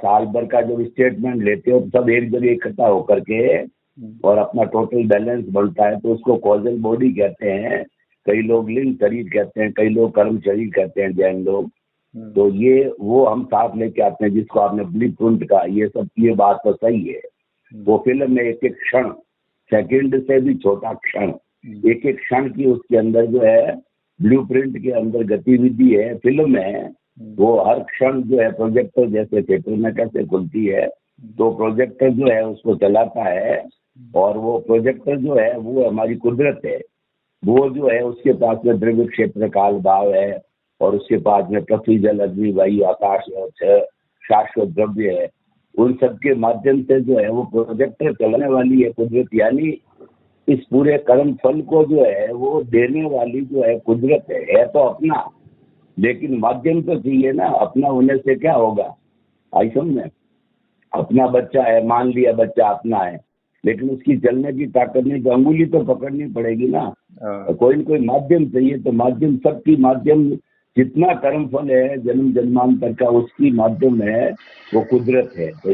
साल भर का जब स्टेटमेंट लेते हो तो सब एक जगह इकट्ठा होकर के और अपना टोटल बैलेंस बनता है, तो उसको कॉजल बॉडी कहते हैं, कई लोग लिंग शरीर कहते हैं, कई लोग कर्म शरीर कहते हैं, जैन लोग। तो ये वो हम साथ लेके आते हैं, जिसको आपने ब्लूप्रिंट का, ये सब ये बात तो सही है। वो फिल्म में एक एक क्षण, सेकंड से भी छोटा क्षण, एक एक क्षण की उसके अंदर जो है ब्लूप्रिंट के अंदर गतिविधि है फिल्म में। वो हर क्षण जो है प्रोजेक्टर जैसे थिएटर में कैसे खुलती है, तो प्रोजेक्टर जो है उसको चलाता है, और वो प्रोजेक्टर जो है वो हमारी कुदरत है। वो जो है उसके पास में द्रव्य क्षेत्र काल भाव है, और उसके पास में पृथ्वी जल अग्नि वायु आकाश और शाश्वत द्रव्य है। उन सब के माध्यम से जो है वो प्रोजेक्टर चलने वाली है कुदरत, यानी इस पूरे कर्म फल को जो है वो देने वाली जो है कुदरत है तो अपना, लेकिन माध्यम तो चाहिए ना। अपना होने से क्या होगा, आई समझ? अपना बच्चा है, मान लिया बच्चा अपना है, लेकिन उसकी चलने की ताकत नहीं, तो अंगुली तो पकड़नी पड़ेगी ना। कोई न कोई माध्यम चाहिए, तो माध्यम सबकी माध्यम जितना कर्म फल है जन्म जन्मांतर का, उसकी माध्यम है वो कुदरत है। तो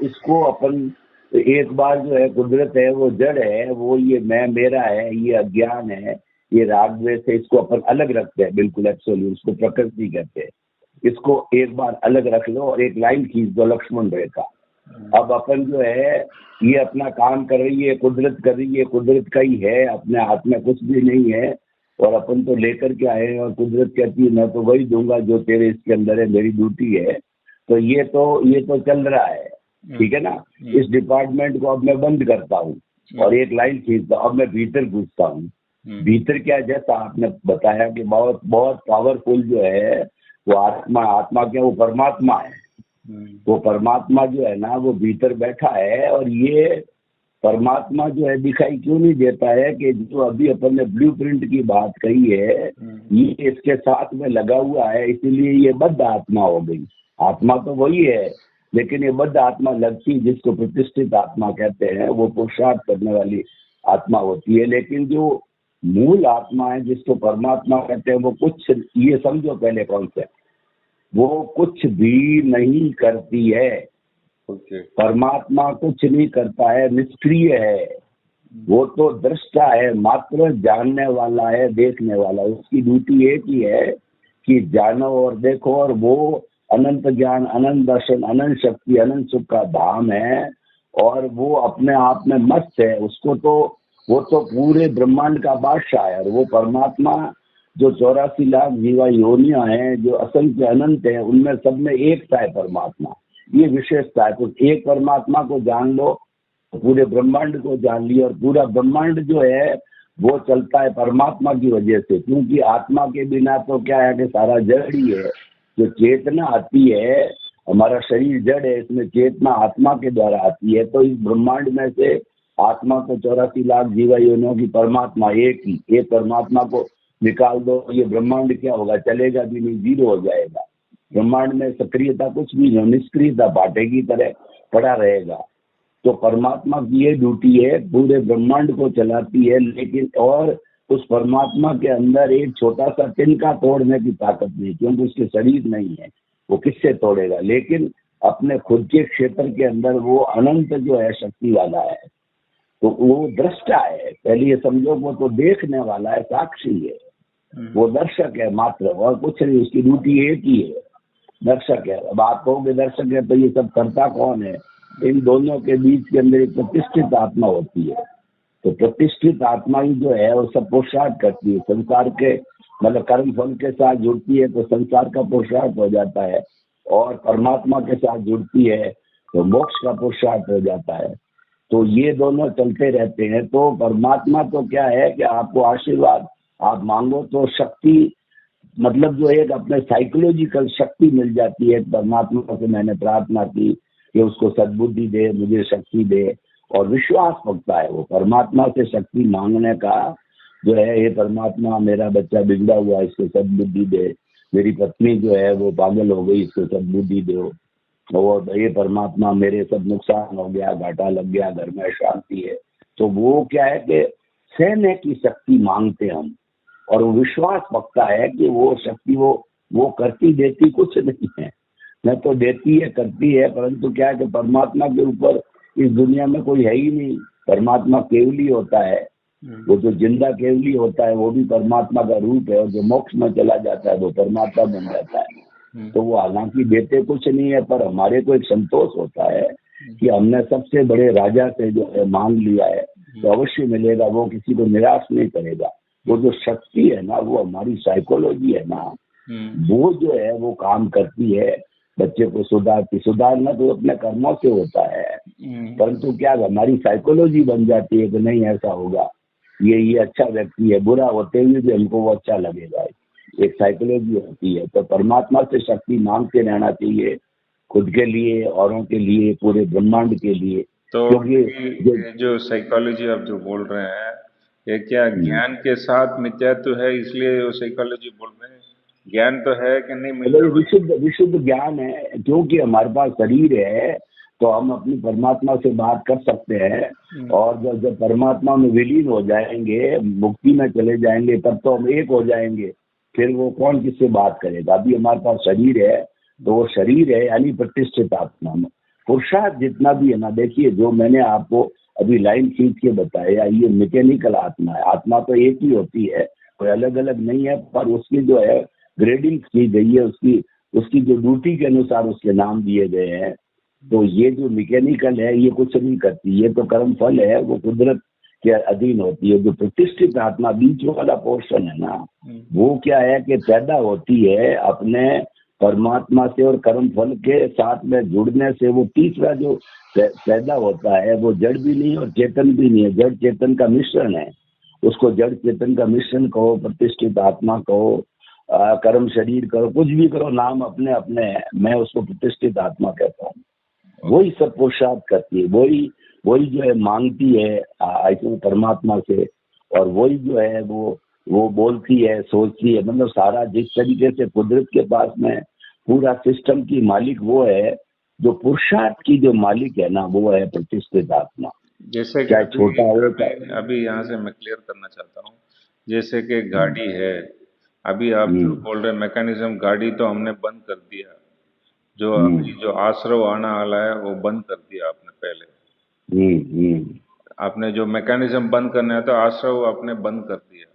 इसको अपन एक बार जो है कुदरत है वो जड़ है, वो ये मैं मेरा है, ये अज्ञान है, ये राग द्वेष है, इसको अपन अलग रखते हैं बिल्कुल एब्सोल्यूट, उसको प्रकृति कहते हैं। इसको एक बार अलग रख लो और एक लाइन खींच दो लक्ष्मण रेखा। अब अपन जो है ये अपना काम कर रही है, कुदरत कर रही है, कुदरत का ही है, अपने हाथ में कुछ भी नहीं है, और अपन तो लेकर के आए हैं, और कुदरत कहती है मैं तो वही दूंगा जो तेरे इसके अंदर है, मेरी ड्यूटी है। तो ये तो चल रहा है, ठीक है ना। इस डिपार्टमेंट को अब मैं बंद करता हूँ और एक लाइन खींचता हूँ, अब मैं भीतर घुसता हूँ। भीतर क्या, जैसा आपने बताया कि बहुत बहुत पावरफुल जो है वो आत्मा क्या, वो परमात्मा है। वो परमात्मा जो है ना वो भीतर बैठा है, और ये परमात्मा जो है दिखाई क्यों नहीं देता है कि जो अभी अपन ने ब्लूप्रिंट की बात कही है ये इसके साथ में लगा हुआ है, इसीलिए ये बद्ध आत्मा हो गई। आत्मा तो वही है, लेकिन ये बद्ध आत्मा लगती, जिसको प्रतिष्ठित आत्मा कहते हैं, वो पुरुषार्थ करने वाली आत्मा होती है। लेकिन जो मूल आत्मा है जिसको परमात्मा कहते हैं, वो कुछ, ये समझो पहले कॉन्सेप्ट, वो कुछ भी नहीं करती है। परमात्मा कुछ नहीं करता है, निष्क्रिय है। वो तो दृष्टा है, मात्र जानने वाला है, देखने वाला। उसकी ड्यूटी एक ही है कि जानो और देखो, और वो अनंत ज्ञान, अनंत दर्शन, अनंत शक्ति, अनंत सुख का धाम है, और वो अपने आप में मस्त है। उसको तो वो तो पूरे ब्रह्मांड का बादशाह है। और वो परमात्मा जो 84 लाख जीवा योनियां हैं, जो असंख्य अनंत है, उनमें सब में एकता है परमात्मा। ये विशेषता है। तो एक परमात्मा को जान लो तो पूरे ब्रह्मांड को जान लिया, और पूरा ब्रह्मांड जो है वो चलता है परमात्मा की वजह से। क्योंकि आत्मा के बिना तो क्या है कि सारा जड़ ही है। जो चेतना आती है, हमारा शरीर जड़ है, इसमें चेतना आत्मा के द्वारा आती है। तो इस ब्रह्मांड में से आत्मा को 84 लाख जीवा योनियों की परमात्मा एक ही, एक परमात्मा को निकाल दो, ये ब्रह्मांड क्या होगा, चलेगा भी नहीं, जीरो हो जाएगा। ब्रह्मांड में सक्रियता कुछ भी नहीं, निष्क्रियता बाटे की तरह पड़ा रहेगा। तो परमात्मा की ये ड्यूटी है, पूरे ब्रह्मांड को चलाती है। लेकिन और उस परमात्मा के अंदर एक छोटा सा तिनका तोड़ने की ताकत नहीं, क्योंकि उसके शरीर नहीं है, वो किससे तोड़ेगा। लेकिन अपने खुद के क्षेत्र के अंदर वो अनंत जो है शक्ति वाला है। तो वो दृष्टा है, पहले ये समझो, वो तो देखने वाला है, साक्षी है, वो दर्शक है मात्र, और कुछ नहीं। उसकी ड्यूटी एक ही है, दर्शक है। अब आप कहोगे दर्शक है तो ये सब करता कौन है? इन दोनों के बीच के अंदर एक प्रतिष्ठित आत्मा होती है। तो प्रतिष्ठित आत्मा ही जो है वो सब पुरुषार्थ करती है, संसार के मतलब कर्म फल के साथ जुड़ती है तो संसार का पुरुषार्थ हो जाता है, और परमात्मा के साथ जुड़ती है तो मोक्ष का पुरुषार्थ हो जाता है। तो ये दोनों चलते रहते हैं। तो परमात्मा तो क्या है कि आपको आशीर्वाद आप मांगो तो शक्ति, मतलब जो एक अपने साइकोलॉजिकल शक्ति मिल जाती है। परमात्मा से मैंने प्रार्थना की कि उसको सद्बुद्धि दे, मुझे शक्ति दे, और विश्वास पकता है वो परमात्मा से शक्ति मांगने का जो है। ये परमात्मा, मेरा बच्चा बिगड़ा हुआ, इसको सद्बुद्धि दे, मेरी पत्नी जो है वो पागल हो गई, इसको सद्बुद्धि दो, और ये परमात्मा मेरे सब नुकसान हो गया, घाटा लग गया, घर में शांति है। तो वो क्या है कि सहने की शक्ति मांगते हम, और वो विश्वास पकता है कि वो शक्ति वो करती देती कुछ नहीं है, न तो देती है करती है, परंतु क्या है कि परमात्मा के ऊपर इस दुनिया में कोई है ही नहीं। परमात्मा केवली होता है, वो जो जिंदा केवली होता है वो भी परमात्मा का रूप है, और जो मोक्ष में चला जाता है वो परमात्मा बन जाता है। तो वो हालांकि देते कुछ नहीं है, पर हमारे को एक संतोष होता है कि हमने सबसे बड़े राजा से जो है मांग लिया है तो अवश्य मिलेगा, वो किसी को निराश नहीं करेगा। वो जो शक्ति है ना, वो हमारी साइकोलॉजी है ना, वो जो है वो काम करती है, बच्चे को सुधारना तो अपने कर्मों से होता है, परंतु क्या हमारी साइकोलॉजी बन जाती है कि नहीं ऐसा होगा, ये अच्छा व्यक्ति है, बुरा होते हुए भी हमको वो अच्छा लगेगा, एक साइकोलॉजी होती है। तो परमात्मा से शक्ति मांगते रहना चाहिए, खुद के लिए, औरों के लिए, पूरे ब्रह्मांड के लिए। तो क्योंकि ये जो साइकोलॉजी आप जो बोल रहे हैं, ये क्या ज्ञान के साथ मिथ्यात्व है इसलिए वो साइकोलॉजी बोल रहे हैं? ज्ञान तो है कि नहीं मिल रहा? विशुद्ध ज्ञान है, क्योंकि हमारे पास शरीर है तो हम अपनी परमात्मा से बात कर सकते हैं, और जब परमात्मा में विलीन हो जाएंगे, मुक्ति में चले जाएंगे, तब तो हम एक हो जाएंगे, फिर वो कौन किससे बात करेगा। अभी हमारे पास शरीर है तो वो शरीर है, यानी प्रतिष्ठित आत्मा में पुरुषार्थ जितना भी है ना, देखिए जो मैंने आपको अभी लाइन खींच के बताया, ये मैकेनिकल आत्मा है। आत्मा तो एक ही होती है, कोई अलग अलग नहीं है, पर उसकी जो है ग्रेडिंग की गई है, उसकी जो ड्यूटी के अनुसार उसके नाम दिए गए हैं। तो ये जो मैकेनिकल है ये कुछ नहीं करती, ये तो कर्म फल है, वो कुदरत के अधीन होती है। जो प्रतिष्ठित आत्मा बीच वाला पोर्शन है ना, वो क्या है कि पैदा होती है अपने परमात्मा से और कर्म फल के साथ में जुड़ने से। वो तीसरा जो पैदा होता है वो जड़ भी नहीं और चेतन भी नहीं है, जड़ चेतन का मिश्रण है। उसको जड़ चेतन का मिश्रण कहो, प्रतिष्ठित आत्मा कहो, कर्म शरीर करो, कुछ भी करो, नाम अपने अपने है, मैं उसको प्रतिष्ठित आत्मा कहता हूँ। वही सब पुरुषार्थ करती है, वही जो है मांगती है ऐसे परमात्मा से, और वही जो है वो बोलती है, सोचती है, मतलब सारा जिस तरीके से कुदरत के पास में पूरा सिस्टम की मालिक वो है, जो पुरुषार्थ की जो मालिक है ना वो है प्रतिष्ठित आत्मा। जैसे कि चाहे छोटा हो, अभी यहाँ से मैं क्लियर करना चाहता हूँ, जैसे कि गाड़ी है, अभी आप जो बोल रहे मैकेनिज्म, गाड़ी तो हमने बंद कर दिया, जो अभी जो आश्रव आने वाला है वो बंद कर दिया आपने पहले। आपने जो मैकेनिज्म बंद करना है तो आश्रव आपने बंद कर दिया।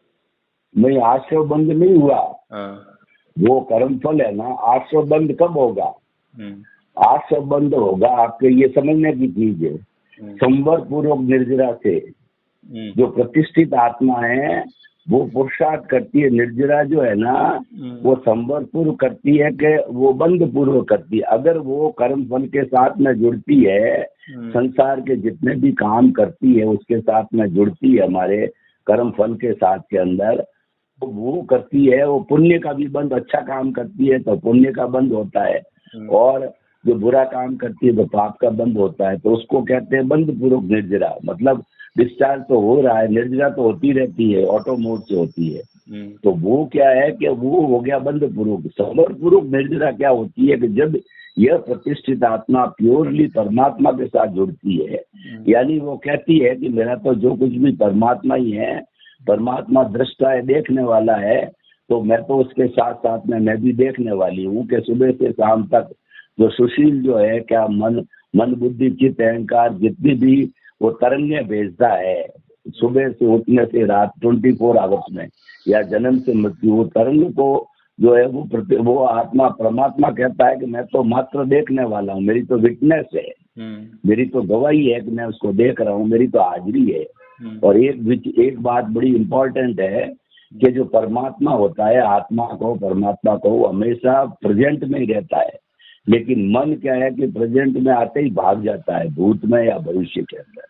नहीं, आश्रव बंद नहीं हुआ। हाँ। वो कर्म फल है ना, आश्रव बंद कब होगा? आश्रव बंद होगा, आपके ये समझने की चीज है, संवर पूर्वक निर्जरा से। जो प्रतिष्ठित आत्मा है वो पुरुषार्थ करती है, निर्जरा जो है ना वो संवर पूर्व करती है कि वो बंद पूर्व करती है। अगर वो कर्म फल के साथ में जुड़ती है, संसार के जितने भी काम करती है उसके साथ में जुड़ती है, हमारे कर्म फल के साथ के अंदर तो वो करती है, वो पुण्य का भी बंद, अच्छा काम करती है तो पुण्य का बंद होता है, और जो बुरा काम करती है तो पाप का बंद होता है। तो उसको कहते हैं बंद पूर्वक निर्जरा, मतलब डिस्चार्ज तो हो रहा है, निर्जरा तो होती रहती है, ऑटो मोड से होती है। तो वो क्या है कि वो हो गया बंद पूर्वक। समर पूर्वक निर्जरा क्या होती है कि जब यह प्रतिष्ठित आत्मा प्योरली परमात्मा के साथ जुड़ती है, यानी वो कहती है कि मेरा तो जो कुछ भी परमात्मा ही है, परमात्मा दृष्टा है, देखने वाला है, तो मैं तो उसके साथ साथ में मैं भी देखने वाली हूँ कि सुबह से शाम तक जो सुशील जो है, क्या मन बुद्धि चित्त अहंकार जितनी भी वो तरंगे भेजता है, सुबह से उठने से रात 24 आवर्स में, या जन्म से मृत्यु, वो तरंग को जो है वो आत्मा परमात्मा कहता है कि मैं तो मात्र देखने वाला हूँ, मेरी तो विटनेस है, मेरी तो गवाही है कि मैं उसको देख रहा हूँ, मेरी तो हाजिरी है। और एक बात बड़ी इम्पोर्टेंट है कि जो परमात्मा होता है, आत्मा को परमात्मा को, वो हमेशा प्रेजेंट में ही रहता है, लेकिन मन क्या है कि प्रेजेंट में आते ही भाग जाता है भूत में या भविष्य के अंदर,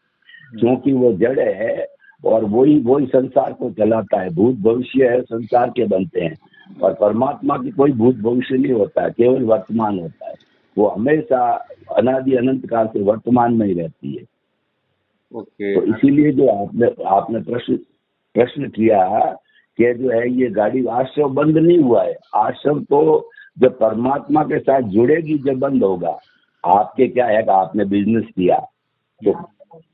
क्योंकि वो जड़ है और वही संसार को चलाता है। भूत भविष्य है संसार के बनते हैं, और परमात्मा की कोई भूत भविष्य नहीं होता है, केवल वर्तमान होता है। वो हमेशा अनादि अनंत काल से वर्तमान में ही रहती है। तो इसीलिए जो आपने प्रश्न किया कि जो है ये गाड़ी आश्रव बंद नहीं हुआ है, आश्रव तो जब परमात्मा के साथ जुड़ेगी जब बंद होगा। आपके क्या है कि आपने बिजनेस किया तो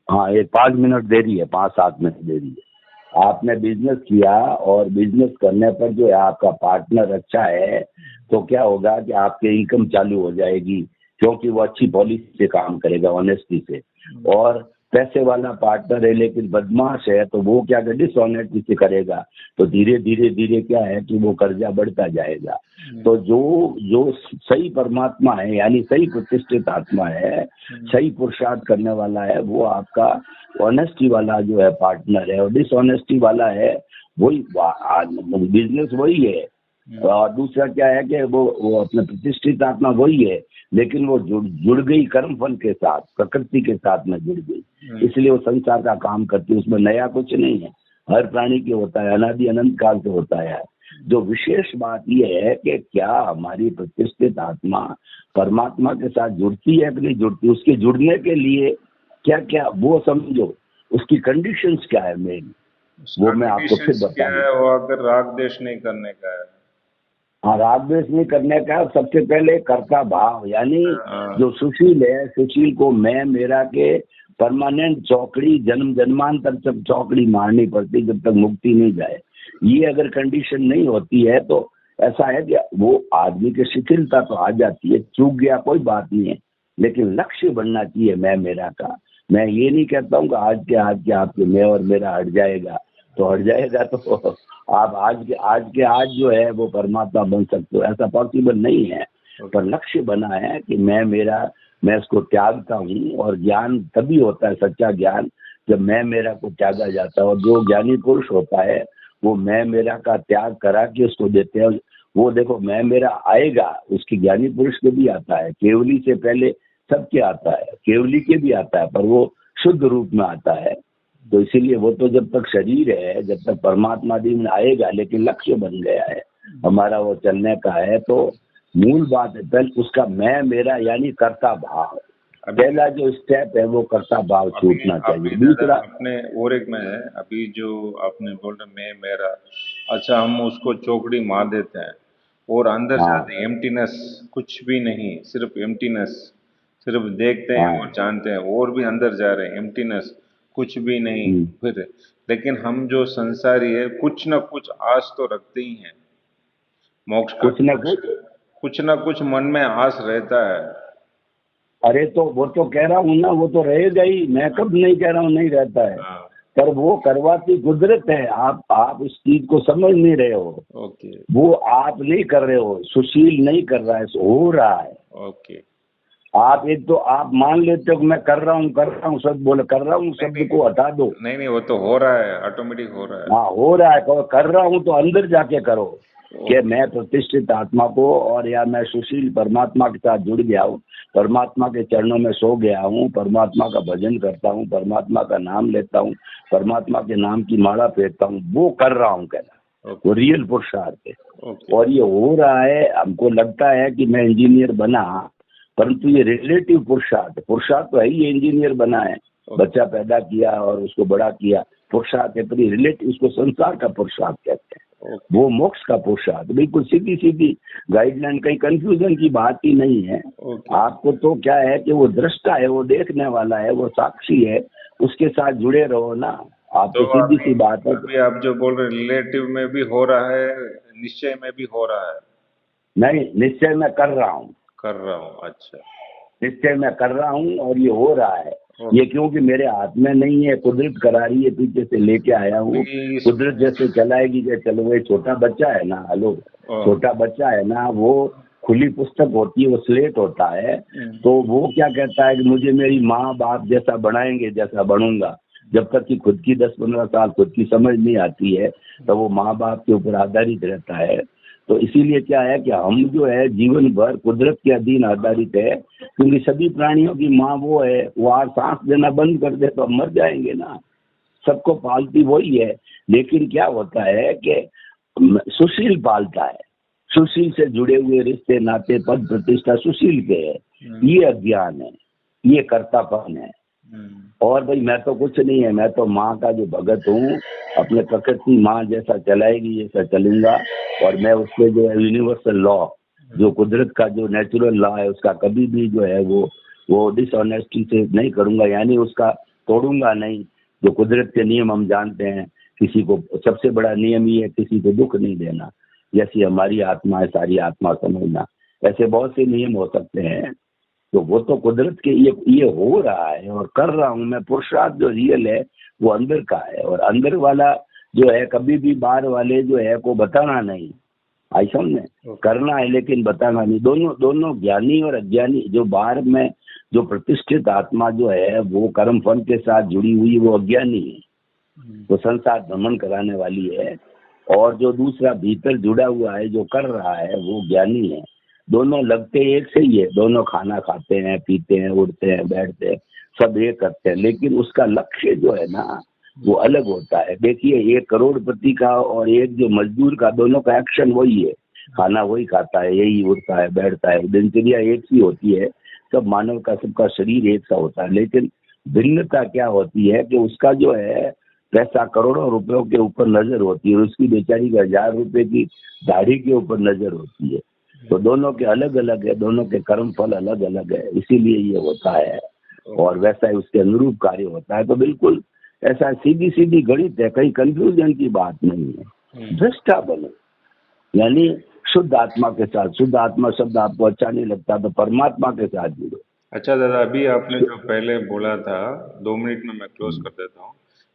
हाँ, एक 5 मिनट देरी है, 5-7 मिनट देरी है, आपने बिजनेस किया और बिजनेस करने पर जो है आपका पार्टनर अच्छा है तो क्या होगा कि आपके इनकम चालू हो जाएगी, क्योंकि वो अच्छी पॉलिसी से काम करेगा, ऑनेस्टी से। और पैसे वाला पार्टनर है लेकिन बदमाश है, तो वो क्या कर डिसऑनेस्टी से करेगा, तो धीरे धीरे धीरे क्या है कि वो कर्जा बढ़ता जाएगा। तो जो जो सही परमात्मा है, यानी सही प्रतिष्ठित आत्मा है, सही पुरुषार्थ करने वाला है, वो आपका ऑनेस्टी वाला जो है पार्टनर है। और डिसऑनेस्टी वाला है वही बिजनेस वही है। और दूसरा क्या है कि वो अपने प्रतिष्ठित आत्मा वही है, लेकिन वो जुड़ गई कर्मफल के साथ, प्रकृति के साथ में जुड़ गई, इसलिए वो संसार का काम करती है। उसमें नया कुछ नहीं है, हर प्राणी के होता है, अनादि अनंत काल से होता है। जो विशेष बात यह है कि क्या हमारी प्रतिष्ठित आत्मा परमात्मा के साथ जुड़ती है कि नहीं जुड़ती, उसके जुड़ने के लिए क्या क्या वो समझो, उसकी कंडीशंस क्या है मेन, वो मैं आपको फिर बताऊंगा। वो अगर राग द्वेष नहीं करने का है, हाँ, राग द्वेष नहीं करने का सबसे पहले कर्ता भाव, यानी जो सुशील है, सुशील को मैं मेरा के परमानेंट चौकड़ी जन्म जन्मांतर तक चौकड़ी मारनी पड़ती जब तक मुक्ति नहीं जाए। ये अगर कंडीशन नहीं होती है तो ऐसा है कि वो आदमी की शिथिलता तो आ जाती है, चूक गया कोई बात नहीं है, लेकिन लक्ष्य बनना चाहिए मैं मेरा का। मैं ये नहीं कहता हूँ कि आज के आपके मैं और मेरा हट जाएगा, तो हट जाएगा तो आप आज के आज जो है वो परमात्मा बन सकते हो, ऐसा पॉसिबल नहीं है। पर लक्ष्य बना है कि मैं इसको त्यागता हूँ। और ज्ञान तभी होता है, सच्चा ज्ञान, जब मैं मेरा को त्यागा जाता है। और जो ज्ञानी पुरुष होता है वो मैं मेरा का त्याग करा के उसको देते हैं। वो देखो मैं मेरा आएगा, उसकी ज्ञानी पुरुष के भी आता है, केवली से पहले सबके आता है, केवली के भी आता है, पर वो शुद्ध रूप में आता है। तो इसीलिए वो तो जब तक शरीर है, जब तक परमात्मा दिन आएगा, लेकिन लक्ष्य बन गया है हमारा वो चलने का है। तो मूल बात है पहले उसका मैं मेरा यानी कर्ता भाव, पहला जो स्टेप है वो कर्ता भाव छूटना चाहिए। दूसरा अपने और एक में है, अभी जो आपने बोला मैं मेरा, अच्छा हम उसको चौकड़ी मार देते हैं और अंदर जाते हैं एम्प्टीनेस, कुछ भी नहीं, सिर्फ एम्प्टीनेस, सिर्फ देखते हैं और जानते हैं, और भी अंदर जा रहे हैं एम्प्टीनेस, कुछ भी नहीं। फिर लेकिन हम जो संसारी है कुछ ना कुछ आस तो रखते ही हैं मोक्ष का, कुछ ना कुछ मन में आस रहता है। अरे तो वो तो कह रहा हूँ ना, वो तो रहेगा ही, मैं कब नहीं कह रहा हूँ नहीं रहता है, पर वो करवाती कुदरत है। आप इस चीज को समझ नहीं रहे हो। वो आप नहीं कर रहे हो, सुशील नहीं कर रहा है, हो रहा है। आप एक तो आप मान लेते हो कि मैं कर रहा हूँ शब्द बोले, कर रहा हूँ शब्द को हटा दो। नहीं वो तो हो रहा है, ऑटोमेटिक हो रहा है। हाँ हो रहा है, कर रहा हूँ तो अंदर जाके करो कि मैं प्रतिष्ठित आत्मा को, और या मैं सुशील परमात्मा के साथ जुड़ गया हूँ, परमात्मा के चरणों में सो गया हूँ, परमात्मा का भजन करता हूँ, परमात्मा का नाम लेता हूँ, परमात्मा के नाम की माला फेरता हूँ, वो कर रहा हूँ कहना, वो रियल पुरुषार्थ है। और ये हो रहा है। हमको लगता है कि मैं इंजीनियर बना, परंतु ये रिलेटिव पुरुषार्थ तो है ही, इंजीनियर बना है, बच्चा पैदा किया और उसको बड़ा किया, पुरुषार्थ है, पर रिलेटिव उसको संसार का पुरुषार्थ कहते हैं। वो मोक्ष का पुरुषार्थ बिल्कुल सीधी सीधी गाइडलाइन, कहीं कंफ्यूजन की बात ही नहीं है। आपको तो क्या है कि वो दृष्टा है, वो देखने वाला है, वो साक्षी है, उसके साथ जुड़े रहो ना। आप तो सीधी सी बात है। अभी आप जो बोल रहे रिलेटिव में भी हो रहा है, निश्चय में भी हो रहा है। नहीं, निश्चय मैं कर रहा हूँ। अच्छा, निश्चय मैं कर रहा हूँ और ये हो रहा है। ये क्योंकि मेरे हाथ में नहीं है, कुदरत करा रही है, पीछे से लेके आया हूँ। कुदरत जैसे चलाएगी कि चलो, वो छोटा बच्चा है ना, हेलो, छोटा बच्चा है ना, वो खुली पुस्तक होती है, वो स्लेट होता है, तो वो क्या कहता है कि मुझे मेरी माँ बाप जैसा बनाएंगे, जैसा बनूंगा। जब तक कि खुद की 10-15 साल खुद की समझ नहीं आती है, तो वो माँ बाप के ऊपर आधारित रहता है। तो इसीलिए क्या है कि हम जो है जीवन भर कुदरत के अधीन आधारित है, क्योंकि सभी प्राणियों की माँ वो है। वो आज सांस देना बंद कर दे तो हम मर जाएंगे ना, सबको पालती वही है। लेकिन क्या होता है कि सुशील पालता है, सुशील से जुड़े हुए रिश्ते नाते पद प्रतिष्ठा सुशील के है। ये अज्ञान है, ये कर्तापन है। और भाई मैं तो कुछ नहीं है, मैं तो माँ का जो भगत हूँ, अपने प्रकृति माँ जैसा चलाएगी जैसा चलूंगा। और मैं उसके जो है यूनिवर्सल लॉ, जो कुदरत का जो नेचुरल लॉ है, उसका कभी भी जो है वो डिसऑनेस्टी से नहीं करूंगा, यानी उसका तोड़ूंगा नहीं। जो कुदरत के नियम हम जानते हैं, किसी को सबसे बड़ा नियम ही है किसी को दुख नहीं देना। जैसी हमारी आत्मा है सारी आत्मा समझना, ऐसे बहुत से नियम हो सकते हैं। तो वो तो कुदरत के ये हो रहा है और कर रहा हूँ मैं। पुरुषार्थ जो रियल है वो अंदर का है, और अंदर वाला जो है कभी भी बाहर वाले जो है को बताना नहीं। आई समझे, करना है लेकिन बताना नहीं। दोनों दोनों ज्ञानी और अज्ञानी, जो बाहर में जो प्रतिष्ठित आत्मा जो है वो कर्म फल के साथ जुड़ी हुई वो अज्ञानी है, तो संसार भ्रमण कराने वाली है। और जो दूसरा भीतर जुड़ा हुआ है जो कर रहा है वो ज्ञानी है। दोनों लगते एक से ही है, दोनों खाना खाते हैं, पीते हैं, उठते हैं, बैठते हैं, सब एक करते हैं, लेकिन उसका लक्ष्य जो है ना वो अलग होता है। देखिए, एक करोड़पति का और एक जो मजदूर का, दोनों का एक्शन वही है, खाना वही खाता है, यही उठता है, बैठता है, दिनचर्या एक सी होती है, सब मानव का सबका शरीर एक सा होता है। लेकिन भिन्नता क्या होती है कि उसका जो है पैसा करोड़ों रुपयों के ऊपर नजर होती है, उसकी बेचारी का 1000 रुपए की दाढ़ी के ऊपर नजर होती है। तो दोनों के अलग अलग है, दोनों के कर्म फल अलग अलग है, इसीलिए ये होता है और वैसा ही उसके अनुरूप कार्य होता है। तो बिल्कुल ऐसा सीधी सीधी गणित है, कहीं कंफ्यूजन की बात नहीं है। दृष्टा बनो, यानी शुद्ध आत्मा के साथ, शुद्ध आत्मा शब्द आपको अच्छा नहीं लगता तो परमात्मा के साथ जुड़ो। अच्छा दादा, अभी आपने जो पहले बोला था, 2 मिनट में मैं क्लोज कर देता हूँ।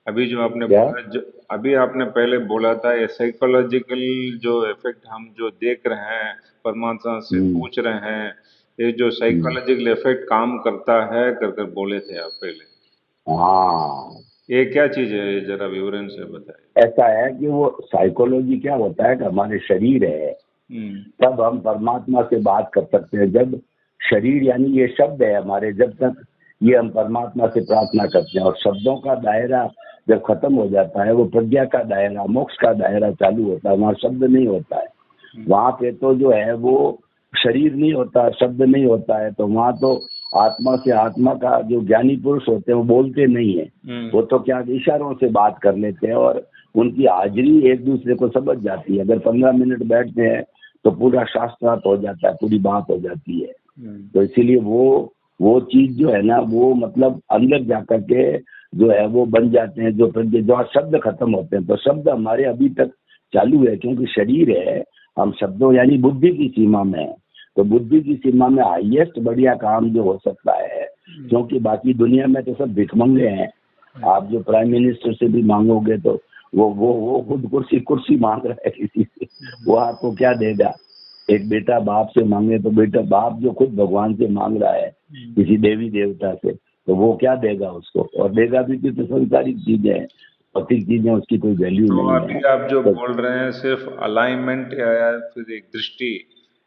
अभी जो आपने क्या? बोला, जो अभी आपने पहले बोला था, ये साइकोलॉजिकल जो इफेक्ट हम जो देख रहे हैं, परमात्मा से पूछ रहे हैं, ये जो साइकोलॉजिकल इफेक्ट काम करता है कर कर बोले थे आप पहले। हाँ, ये क्या चीज है, ये जरा विवरण से बताइए। ऐसा है कि वो साइकोलॉजी क्या होता है कि हमारे शरीर है तब हम परमात्मा से बात कर सकते हैं। जब शरीर यानी ये शब्द है हमारे, जब तक ये हम परमात्मा से प्रार्थना करते हैं, और शब्दों का दायरा जब खत्म हो जाता है, वो प्रज्ञा का दायरा, मोक्ष का दायरा चालू होता है, वहाँ शब्द नहीं होता है। वहाँ पे तो जो है वो शरीर नहीं होता, शब्द नहीं होता है, तो वहाँ तो आत्मा से आत्मा का जो ज्ञानी पुरुष होते हैं वो बोलते नहीं है, वो तो क्या इशारों से बात कर लेते हैं, और उनकी हाजिरी एक दूसरे को समझ जाती है। अगर 15 मिनट बैठते हैं तो पूरा शास्त्रार्थ हो जाता है, पूरी बात हो जाती है। तो इसीलिए वो चीज जो है ना वो मतलब अंदर जाकर के जो है वो बन जाते हैं। जो शब्द खत्म होते हैं, तो शब्द हमारे अभी तक चालू है, क्योंकि शरीर है, हम शब्दों यानी बुद्धि की सीमा में है। तो बुद्धि की सीमा में हाईएस्ट बढ़िया काम जो हो सकता है, क्योंकि बाकी दुनिया में तो सब भिखमंगे हैं। आप जो प्राइम मिनिस्टर से भी मांगोगे तो वो खुद कुर्सी मांग रहा है किसी से, वो आपको क्या देगा। एक बेटा बाप से मांगे तो बेटा बाप जो खुद भगवान से मांग रहा है किसी देवी देवता से, तो वो क्या देगा उसको, और देगा भी तो संसारिक चीजें हैं, भौतिक चीजें, उसकी कोई वैल्यू तो नहीं अभी है। आप जो तो बोल रहे हैं, सिर्फ अलाइनमेंट या फिर एक दृष्टि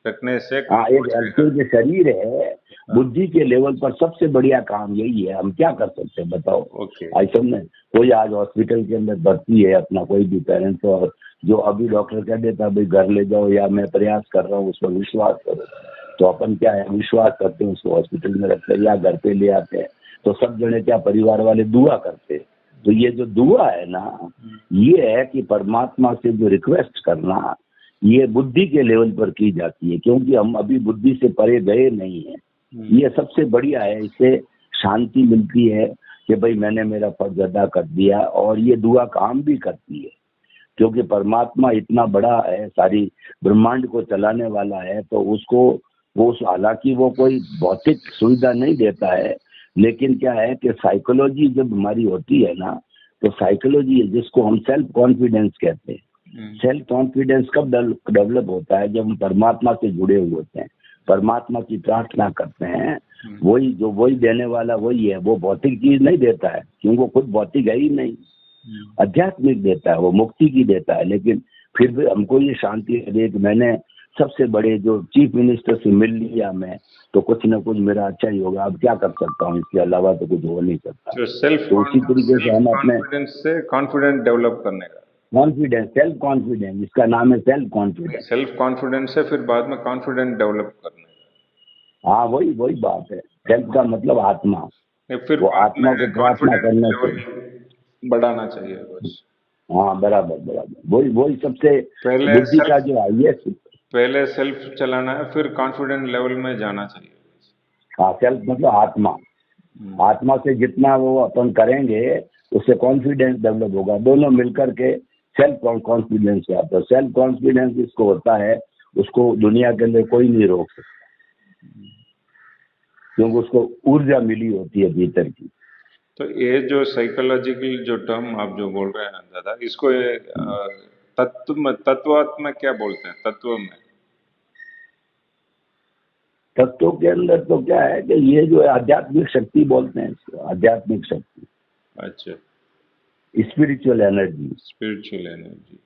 रखने से हाँ, काम हो एक जाएगा। जो शरीर है बुद्धि के लेवल पर सबसे बढ़िया काम यही है। हम क्या कर सकते हैं बताओ। ओके। ऐसा में कोई आज हॉस्पिटल के अंदर भर्ती है अपना कोई भी पेरेंट्स, और जो अभी डॉक्टर कह देता भाई घर ले जाओ या मैं प्रयास कर रहा हूँ उस पर विश्वास करो, तो अपन क्या है विश्वास करते हैं, उसको हॉस्पिटल में रखते हैं या घर पे ले आते हैं। तो सब जने क्या परिवार वाले दुआ करते हैं। तो ये जो दुआ है ना, ये है कि परमात्मा से जो रिक्वेस्ट करना, ये बुद्धि के लेवल पर की जाती है, क्योंकि हम अभी बुद्धि से परे गए नहीं है। ये सबसे बढ़िया है, इससे शांति मिलती है कि भाई मैंने मेरा फर्ज अदा कर दिया। और ये दुआ काम भी करती है, क्योंकि परमात्मा इतना बड़ा है, सारी ब्रह्मांड को चलाने वाला है, तो उसको वो हालांकि वो कोई भौतिक सुविधा नहीं देता है, लेकिन क्या है कि साइकोलॉजी जब हमारी होती है ना, तो साइकोलॉजी है जिसको हम सेल्फ कॉन्फिडेंस कहते हैं। सेल्फ कॉन्फिडेंस कब डेवलप होता है, जब हम परमात्मा से जुड़े हुए होते हैं, परमात्मा की प्रार्थना करते हैं। वही देने वाला वही है, वो भौतिक चीज नहीं देता है, क्योंकि वो खुद भौतिक है ही नहीं, आध्यात्मिक देता है, वो मुक्ति की देता है। लेकिन फिर भी हमको ये शांति दे कि मैंने सबसे बड़े जो चीफ मिनिस्टर से मिल लिया मैं, तो कुछ न कुछ मेरा अच्छा ही होगा। अब क्या कर सकता हूँ, इसके अलावा तो कुछ हो नहीं सकता। जो सेल्फ तो उसी तरीके से हम अपने कॉन्फिडेंस से कॉन्फिडेंट डेवलप करने का, कॉन्फिडेंस, सेल्फ कॉन्फिडेंस, इसका नाम है सेल्फ कॉन्फिडेंस। सेल्फ कॉन्फिडेंस से फिर बाद में कॉन्फिडेंट डेवलप करने का। हाँ, वही बात है। सेल्फ का मतलब आत्मा, नहीं, फिर वो बाद आत्मा को में प्रार्थना कॉन्फिडेंस करने से। लेवल बढ़ाना चाहिए बस। हाँ, बराबर, वही सबसे पहले बुद्धि का सेल्फ जो हाईएस्ट। पहले सेल्फ चलाना है, फिर कॉन्फिडेंट लेवल में जाना चाहिए। हाँ, सेल्फ मतलब आत्मा, आत्मा से जितना वो अपन करेंगे उससे कॉन्फिडेंस डेवलप होगा। दोनों मिलकर के सेल्फ कॉन्फिडेंस से आता है। सेल्फ कॉन्फिडेंस जिसको होता है उसको दुनिया के अंदर कोई नहीं रोक सकता, क्योंकि उसको ऊर्जा मिली होती है भीतर की। तो ये जो साइकोलॉजिकल जो टर्म आप जो बोल रहे हैं दादा, इसको तत्व में क्या बोलते हैं? तत्व में, तत्वों के अंदर तो क्या है कि ये जो है आध्यात्मिक शक्ति बोलते हैं इसको, आध्यात्मिक शक्ति। अच्छा, spiritual energy. Spiritual energy.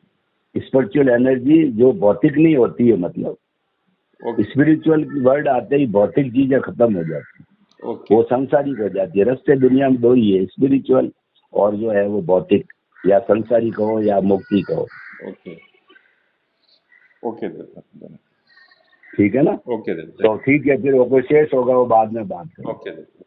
Spiritual energy जो भौतिक नहीं होती है, मतलब स्पिरिचुअल वर्ड आते ही भौतिक चीजें खत्म हो जाती है, वो सांसारिक हो जाती है। रास्ते दुनिया में दो ही है, स्पिरिचुअल और जो है वो भौतिक, या सांसारिक हो या मुक्ति कहो। ओके ओके दादा, ठीक है ना? ओके दादा, तो ठीक है, फिर वो शेष होगा वो बाद में बात करें। ओके दादा।